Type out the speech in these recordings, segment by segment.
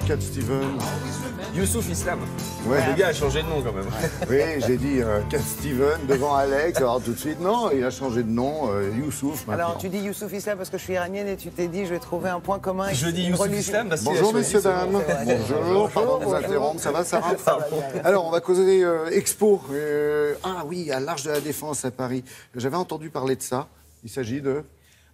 Cat Steven. Youssouf Islam. Ouais. Le gars a changé de nom quand même. Oui, j'ai dit Cat Steven devant Alex, alors tout de suite, non, il a changé de nom, Youssouf maintenant. Alors, tu dis Youssouf Islam parce que je suis iranienne et tu t'es dit, je vais trouver un point commun avec Je dis une Youssouf religion. Islam parce qu'il a Bonjour choisi messieurs, ce nom. dames. Bonjour, pardon de vous interrompre, ça va Sarah? Alors, on va causer expo. Ah oui, à l'Arche de la Défense à Paris. J'avais entendu parler de ça. Il s'agit de...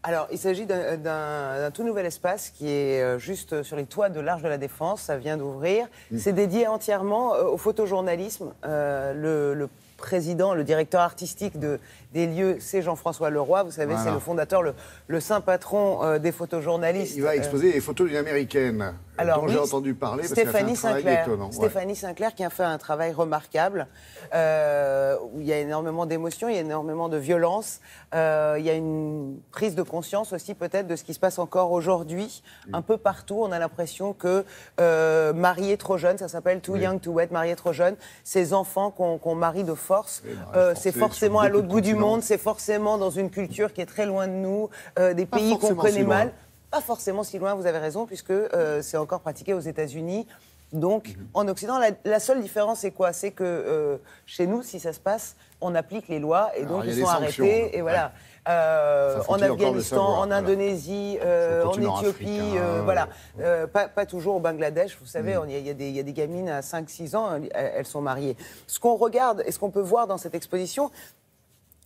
Alors, il s'agit d'un tout nouvel espace qui est juste sur les toits de l'Arche de la Défense. Ça vient d'ouvrir. C'est dédié entièrement au photojournalisme. Le président, le directeur artistique des lieux, c'est Jean-François Leroy. Vous savez, Voilà. c'est le fondateur, le saint patron des photojournalistes. Il va exposer les photos d'une américaine dont j'ai entendu parler parce qu'elle a fait un travail étonnant. Stéphanie Sinclair qui a fait un travail remarquable, où il y a énormément d'émotions, il y a énormément de violence, il y a une prise de conscience aussi peut-être de ce qui se passe encore aujourd'hui, un peu partout. On a l'impression que marier trop jeune, ça s'appelle Too Young to Wed, marier trop jeune, ces enfants qu'on marie de force, c'est forcément à l'autre bout du monde, c'est forcément dans une culture qui est très loin de nous, des pays qu'on connaît mal. Pas forcément si loin, vous avez raison, puisque c'est encore pratiqué aux États-Unis. Donc, en Occident, la seule différence, c'est quoi? C'est que chez nous, si ça se passe, on applique les lois et donc ils sont arrêtés. Et voilà. En Afghanistan, en Indonésie, en Éthiopie, voilà. Pas toujours au Bangladesh, vous savez, il y a des gamines à 5-6 ans, elles sont mariées. Ce qu'on regarde et ce qu'on peut voir dans cette exposition,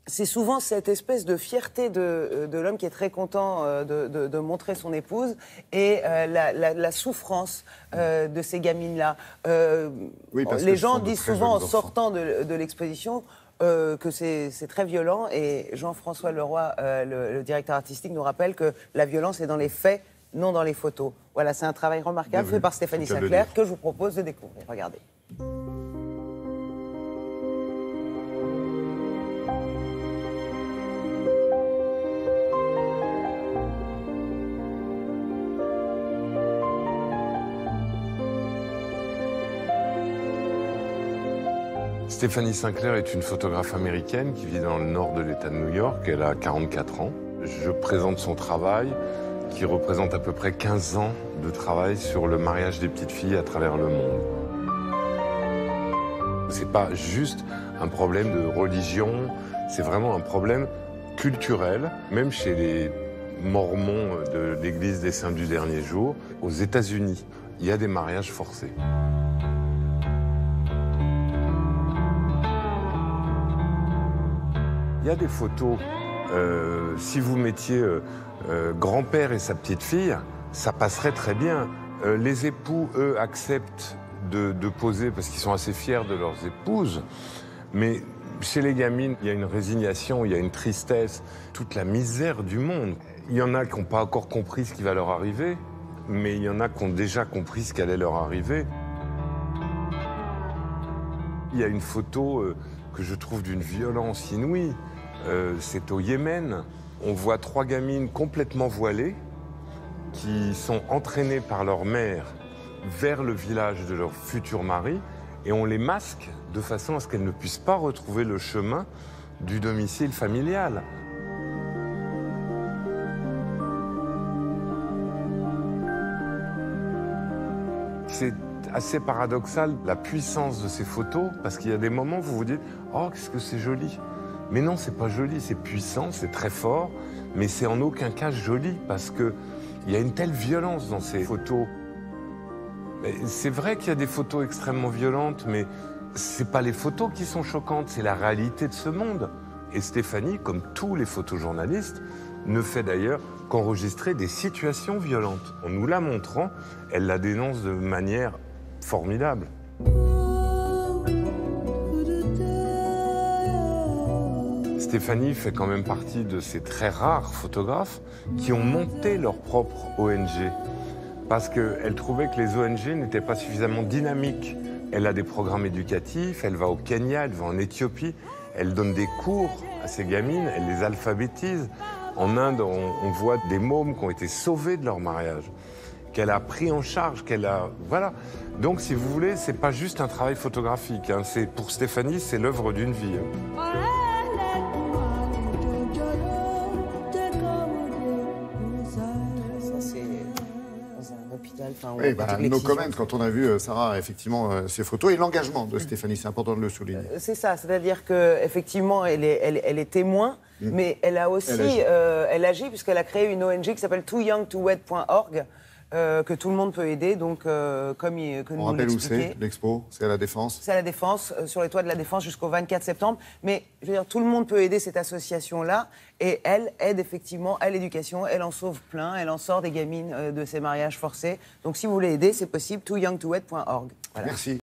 c'est souvent cette espèce de fierté de l'homme qui est très content de montrer son épouse et la souffrance de ces gamines-là. Les gens disent souvent en sortant de l'exposition que c'est très violent et Jean-François Leroy, le directeur artistique, nous rappelle que la violence est dans les faits, non dans les photos. Voilà, c'est un travail remarquable fait par Stéphanie Sinclair que je vous propose de découvrir. Regardez. Stéphanie Sinclair est une photographe américaine qui vit dans le nord de l'État de New York. Elle a 44 ans. Je présente son travail qui représente à peu près 15 ans de travail sur le mariage des petites filles à travers le monde. C'est pas juste un problème de religion, c'est vraiment un problème culturel, même chez les mormons de l'Église des Saints du Dernier Jour. Aux États-Unis, il y a des mariages forcés. Il y a des photos, si vous mettiez grand-père et sa petite fille, ça passerait très bien. Les époux, eux, acceptent de poser parce qu'ils sont assez fiers de leurs épouses. Mais chez les gamines, il y a une résignation, il y a une tristesse, toute la misère du monde. Il y en a qui n'ont pas encore compris ce qui va leur arriver, mais il y en a qui ont déjà compris ce qui allait leur arriver. Il y a une photo que je trouve d'une violence inouïe. C'est au Yémen. On voit 3 gamines complètement voilées qui sont entraînées par leur mère vers le village de leur futur mari et on les masque de façon à ce qu'elles ne puissent pas retrouver le chemin du domicile familial. C'est assez paradoxal la puissance de ces photos parce qu'il y a des moments où vous vous dites « Oh, qu'est-ce que c'est joli !» Mais non, c'est pas joli, c'est puissant, c'est très fort, mais c'est en aucun cas joli parce qu'il y a une telle violence dans ces photos. C'est vrai qu'il y a des photos extrêmement violentes, mais c'est pas les photos qui sont choquantes, c'est la réalité de ce monde. Et Stéphanie, comme tous les photojournalistes, ne fait d'ailleurs qu'enregistrer des situations violentes. En nous la montrant, elle la dénonce de manière formidable. Stéphanie fait quand même partie de ces très rares photographes qui ont monté leur propre ONG parce qu'elle trouvait que les ONG n'étaient pas suffisamment dynamiques. Elle a des programmes éducatifs, elle va au Kenya, elle va en Éthiopie, elle donne des cours à ces gamines, elle les alphabétise. En Inde, on voit des mômes qui ont été sauvés de leur mariage, qu'elle a pris en charge, qu'elle a... Voilà. Donc, si vous voulez, c'est pas juste un travail photographique. Hein. Pour Stéphanie, c'est l'œuvre d'une vie. tribunal. Enfin, Oui, on pratique no l'excision. comment quand on a vu, Sarah, effectivement, ces photos et l'engagement de Stéphanie, c'est important de le souligner. C'est ça, c'est-à-dire qu'effectivement, elle est témoin, mais elle a aussi, elle agit puisqu'elle a créé une ONG qui s'appelle tooyoungtowed.org, que tout le monde peut aider, donc comme que On nous rappelle où l'expliquait. c'est, l'expo, c'est à la Défense. C'est à la Défense, sur les toits de la Défense jusqu'au 24 septembre. Mais je veux dire, tout le monde peut aider cette association-là. Et elle aide effectivement à l'éducation. Elle en sauve plein. Elle en sort des gamines de ces mariages forcés. Donc si vous voulez aider, c'est possible. tooyoungtowed.org. Voilà. Merci.